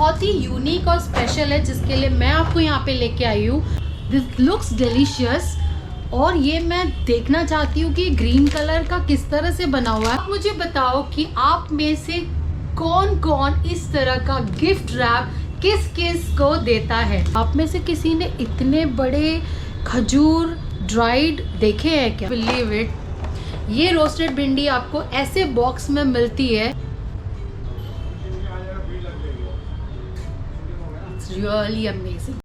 बहुत ही यूनिक और स्पेशल है जिसके लिए मैं आपको यहाँ पे लेके आई हूँ। दिस लुक्स डिलीशियस और ये मैं देखना चाहती हूँ कि ग्रीन कलर का किस तरह से बना हुआ है। आप मुझे बताओ कि आप में से कौन कौन इस तरह का गिफ्ट रैप किस किस को देता है। आप में से किसी ने इतने बड़े खजूर ड्राइड देखे हैं क्या? बिलीव इट, ये रोस्टेड भिंडी आपको ऐसे बॉक्स में मिलती है। It's really amazing.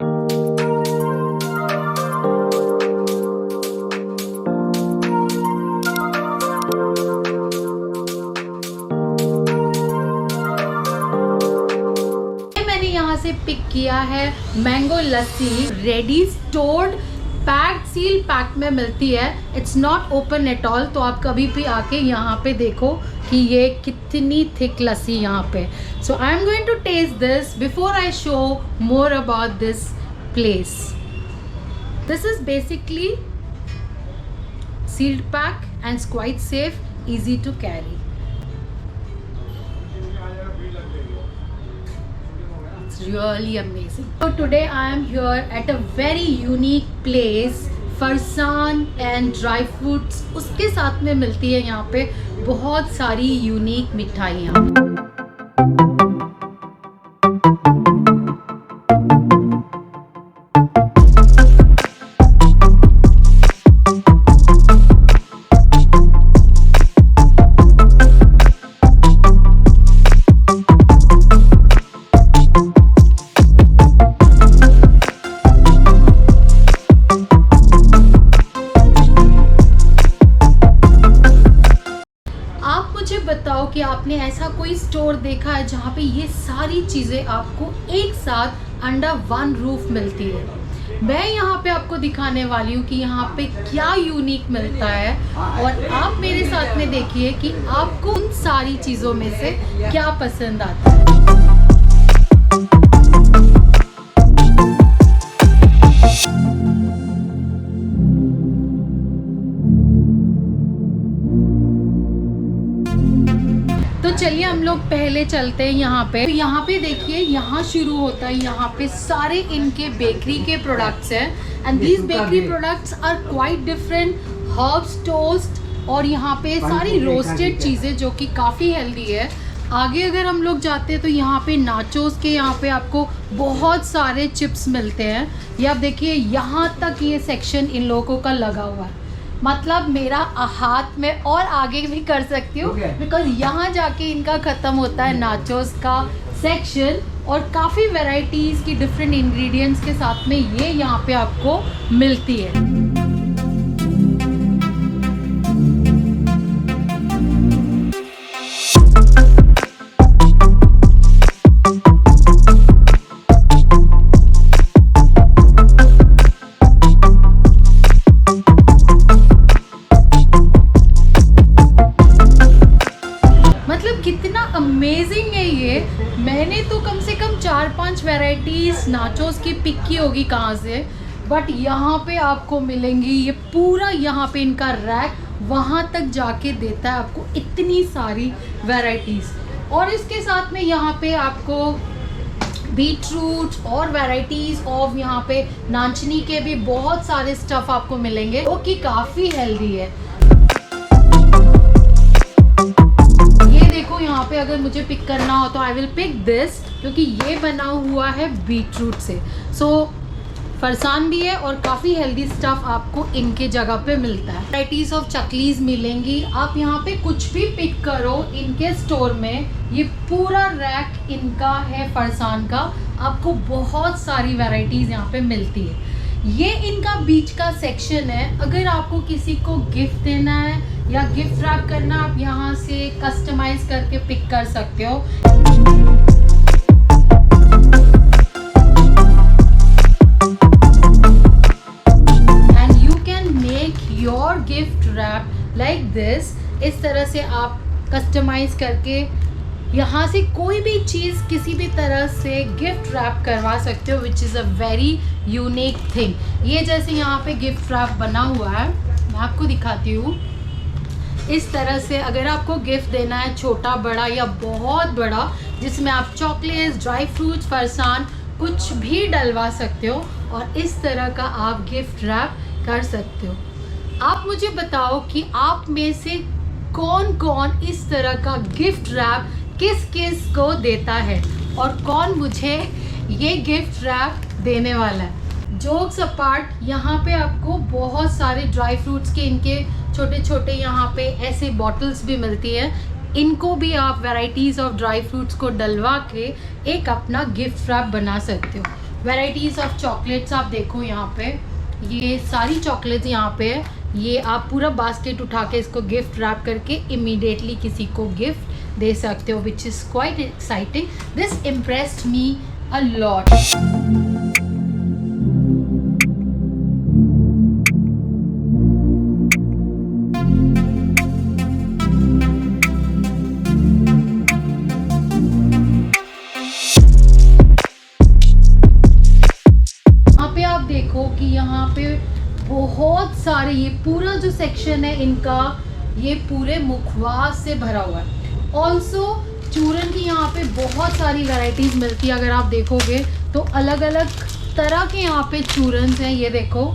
मैंने यहाँ से पिक किया है mango lassi, ready stored packed seal pack में मिलती है। It's not open at all, तो आप कभी भी आके यहाँ पे देखो कि ये कितनी थिक लस्सी यहाँ पे। So I am going to taste this before I show more about this place. This is basically sealed pack and quite safe, easy to carry. It's really amazing. So today I am here at a very unique place, farsan and dry fruits उसके साथ में मिलती है यहाँ पे बहुत सारी unique मिठाइयाँ। बताओ कि आपने ऐसा कोई स्टोर देखा है जहाँ पे ये सारी चीज़ें आपको एक साथ अंडर वन रूफ मिलती है। मैं यहाँ पे आपको दिखाने वाली हूँ कि यहाँ पे क्या यूनिक मिलता है और आप मेरे साथ में देखिए कि आपको उन सारी चीज़ों में से क्या पसंद आता है। तो चलिए हम लोग पहले चलते हैं यहाँ पे। तो यहाँ पे देखिए, यहाँ शुरू होता है, यहाँ पे सारे इनके बेकरी के प्रोडक्ट्स हैं and these bakery products are quite different. Herbs toast और यहाँ पे सारी रोस्टेड चीज़ें जो कि काफ़ी हेल्दी है। आगे अगर हम लोग जाते हैं तो यहाँ पे नाचोस के यहाँ पे आपको बहुत सारे चिप्स मिलते हैं। ये आप देखिए, यहाँ तक ये सेक्शन इन लोगों का लगा हुआ है। मतलब मेरा हाथ में और आगे भी कर सकती हूँ बिकॉज यहाँ जाके इनका ख़त्म होता है नाचोस का सेक्शन और काफ़ी वैरायटीज़ की डिफरेंट इंग्रेडिएंट्स के साथ में ये यहाँ पे आपको मिलती है। कितना अमेजिंग है ये। मैंने तो कम से कम 4-5 वैरायटीज़ नाचोस की पिक की होगी कहाँ से, बट यहाँ पे आपको मिलेंगी ये पूरा। यहाँ पे इनका रैक वहाँ तक जाके देता है आपको इतनी सारी वैरायटीज़। और इसके साथ में यहाँ पे आपको बीटरूट और वैरायटीज़ ऑफ यहाँ पे नाचनी के भी बहुत सारे स्टफ़ आपको मिलेंगे जो कि काफ़ी हेल्दी है। देखो यहाँ पे अगर मुझे पिक करना हो तो आई विल पिक दिस, क्योंकि ये बना हुआ है बीटरूट से। सो फरसान भी है और काफ़ी हेल्दी स्टफ आपको इनके जगह पे मिलता है। वैराइटीज ऑफ चकलीज मिलेंगी। आप यहाँ पे कुछ भी पिक करो इनके स्टोर में, ये पूरा रैक इनका है फरसान का। आपको बहुत सारी वैरायटीज़ यहाँ पे मिलती है। ये इनका बीच का सेक्शन है। अगर आपको किसी को गिफ्ट देना है या गिफ्ट रैप करना, आप यहाँ से कस्टमाइज करके पिक कर सकते हो। And you can make your gift wrap like this. इस तरह से आप कस्टमाइज करके यहाँ से कोई भी चीज़ किसी भी तरह से गिफ्ट रैप करवा सकते हो, which is a very unique thing. ये जैसे यहाँ पे गिफ्ट रैप बना हुआ है, मैं आपको दिखाती हूँ। इस तरह से अगर आपको गिफ्ट देना है छोटा बड़ा या बहुत बड़ा, जिसमें आप चॉकलेट्स, ड्राई फ्रूट्स, फरसान कुछ भी डलवा सकते हो और इस तरह का आप गिफ्ट रैप कर सकते हो। आप मुझे बताओ कि आप में से कौन कौन इस तरह का गिफ्ट रैप किस किस को देता है और कौन मुझे ये गिफ्ट रैप देने वाला है। जोक्स अपार्ट, यहाँ पे आपको बहुत सारे ड्राई फ्रूट्स के इनके छोटे छोटे यहाँ पे ऐसे बॉटल्स भी मिलती है। इनको भी आप वैराइटीज़ ऑफ ड्राई फ्रूट्स को डलवा के एक अपना गिफ्ट रैप बना सकते हो। वैराइटीज़ ऑफ चॉकलेट्स आप देखो यहाँ पे, ये सारी चॉकलेट्स यहाँ पे है। ये आप पूरा बास्केट उठा के इसको गिफ्ट रैप करके इमीडिएटली किसी को गिफ्ट दे सकते हो, which is quite exciting. This impressed me a lot. देखो कि यहाँ पे बहुत सारे, ये पूरा जो सेक्शन है इनका ये पूरे मुखवास से भरा हुआ है। ऑल्सो चूरन की यहाँ पे बहुत सारी वैरायटीज़ मिलती है। अगर आप देखोगे तो अलग अलग तरह के यहाँ पे चूरन हैं। ये देखो,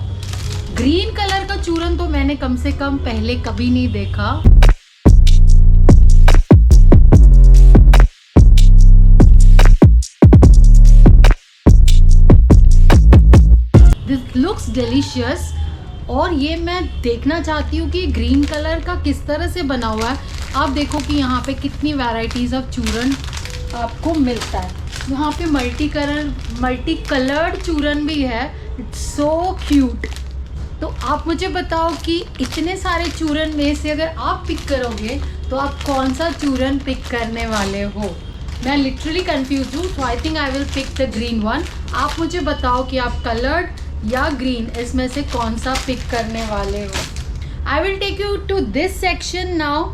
ग्रीन कलर का चूरन तो मैंने कम से कम पहले कभी नहीं देखा। This looks delicious. और ये मैं देखना चाहती हूँ कि ग्रीन कलर का किस तरह से बना हुआ है। आप देखो कि यहाँ पे कितनी वैराइटीज़ ऑफ चूरन आपको मिलता है। यहाँ पे मल्टी कलर्ड चूरन भी है। It's so cute. तो आप मुझे बताओ कि इतने सारे चूरन में से अगर आप पिक करोगे तो आप कौन सा चूरन पिक करने वाले हो। मैं लिटरली कंफ्यूज हूँ, so I think I will pick the green one. आप मुझे बताओ कि आप कलर्ड या ग्रीन इसमें से कौन सा पिक करने वाले हो। I will take you to this section now.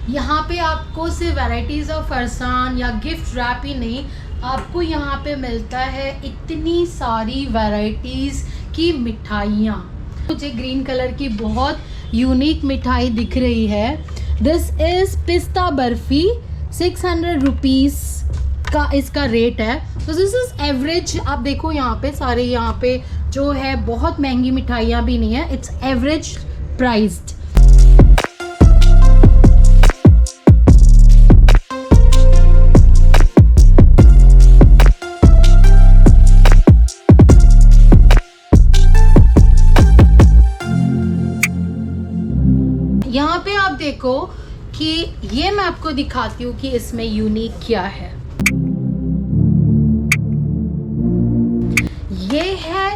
यहाँ पे आपको सिर्फ वैराइटीज़ ऑफ फरसान या गिफ्ट रैप ही नहीं, आपको यहाँ पे मिलता है इतनी सारी वैराइटीज़ की मिठाइयाँ। मुझे ग्रीन कलर की बहुत यूनिक मिठाई दिख रही है। दिस इज़ पिस्ता बर्फ़ी, 600 रुपीज़ का इसका रेट है। तो दिस इज़ एवरेज। आप देखो यहाँ पे सारे, यहाँ पे जो है बहुत महंगी मिठाइयाँ भी नहीं है, इट्स एवरेज प्राइस्ड। यहाँ पे आप देखो कि ये मैं आपको दिखाती हूँ कि इसमें यूनिक क्या है। ये है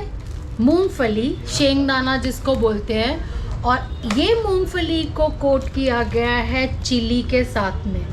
मूंगफली, शेंगदाना जिसको बोलते हैं, और ये मूंगफली को कोट किया गया है चिली के साथ में।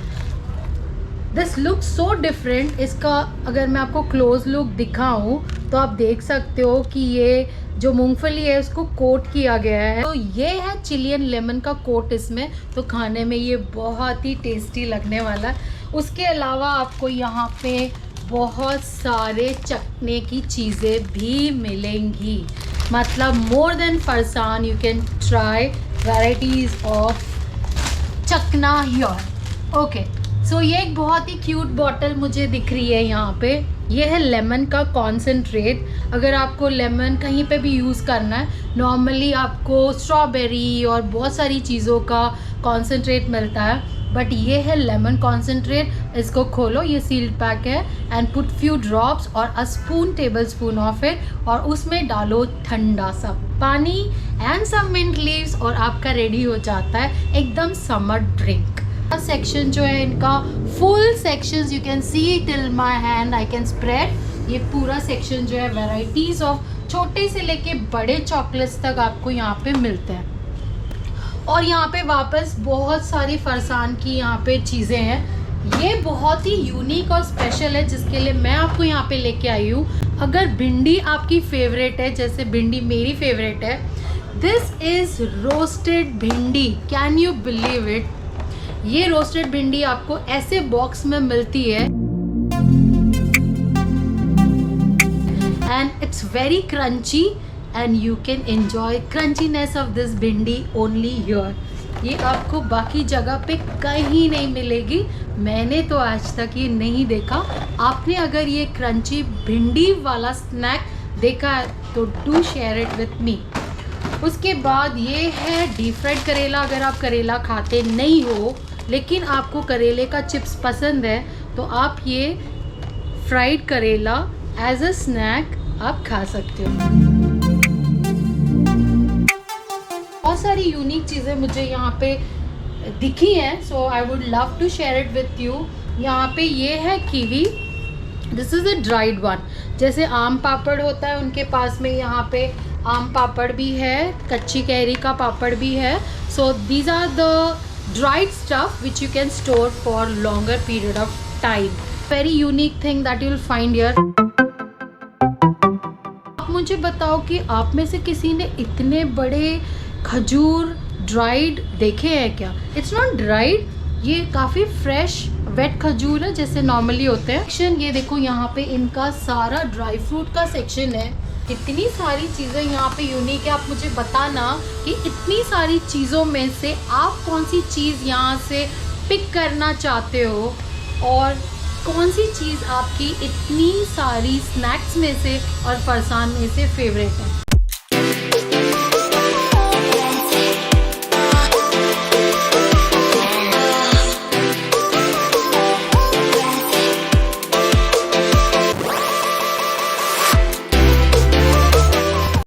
This looks so different. इसका अगर मैं आपको क्लोज लुक दिखाऊं तो आप देख सकते हो कि ये जो मूंगफली है उसको कोट किया गया है। तो ये है चिली एंड लेमन का कोट इसमें, तो खाने में ये बहुत ही टेस्टी लगने वाला है। उसके अलावा आपको यहाँ पे बहुत सारे चखने की चीज़ें भी मिलेंगी, मतलब more than farsan, you can try varieties of चखना हियर। ओके, सो ये एक बहुत ही क्यूट बॉटल मुझे दिख रही है यहाँ पे। ये है लेमन का कॉन्सेंट्रेट। अगर आपको लेमन कहीं पे भी यूज़ करना है, नॉर्मली आपको स्ट्रॉबेरी और बहुत सारी चीज़ों का कॉन्सेंट्रेट मिलता है, बट ये है लेमन कॉन्सेंट्रेट। इसको खोलो, ये सील्ड पैक है, एंड पुट फ्यू ड्रॉप्स और a spoon, table spoon of it, और उसमें डालो ठंडा सा पानी एंड सम मिंट लीव्स और आपका रेडी हो जाता है एकदम समर ड्रिंक। सेक्शन जो है इनका full sections, you can see till my hand, I can spread. ये पूरा सेक्शन जो है वैराइटीज़ ऑफ छोटे से लेके बड़े चॉकलेट्स तक आपको यहाँ पे मिलते हैं। और यहाँ पे वापस बहुत सारी फरसान की यहाँ पे चीज़ें हैं। ये बहुत ही यूनिक और स्पेशल है, जिसके लिए मैं आपको यहाँ पे लेके आई हूँ। अगर भिंडी आपकी फेवरेट है, जैसे भिंडी मेरी फेवरेट है, दिस इज़ रोस्टेड भिंडी। Can you believe it? ये रोस्टेड भिंडी आपको ऐसे बॉक्स में मिलती है, and it's very crunchy, and you can enjoy crunchiness of this bhindi only here. ये आपको बाकी जगह पे कहीं नहीं मिलेगी। मैंने तो आज तक ये नहीं देखा। आपने अगर ये क्रंची भिंडी वाला स्नैक देखा है तो do share it with me. उसके बाद ये है डीप फ्राइड करेला। अगर आप करेला खाते नहीं हो लेकिन आपको करेले का चिप्स पसंद है तो आप ये फ्राइड करेला एज अ स्नैक आप खा सकते हो। बहुत सारी यूनिक चीज़ें मुझे यहाँ पे दिखी हैं, so I would love to share it with you. यहाँ पे ये है kiwi, this is a dried one. जैसे आम पापड़ होता है उनके पास में, यहाँ पे आम पापड़ भी है, कच्ची कैरी का पापड़ भी है। So these are the dried stuff which you can store for longer period of time. Very unique thing that you will find here. आप मुझे बताओ कि आप में से किसी ने इतने बड़े खजूर ड्राइड देखे हैं क्या? इट्स नॉट ड्राइड, ये काफ़ी फ्रेश वेट खजूर है जैसे नॉर्मली होते हैं। सेक्शन ये देखो, यहाँ पे इनका सारा ड्राई फ्रूट का सेक्शन है। इतनी सारी चीज़ें यहाँ पे यूनिक है। आप मुझे बताना कि इतनी सारी चीज़ों में से आप कौन सी चीज़ यहाँ से पिक करना चाहते हो और कौन सी चीज़ आपकी इतनी सारी स्नैक्स में से और फरसान में से फेवरेट है।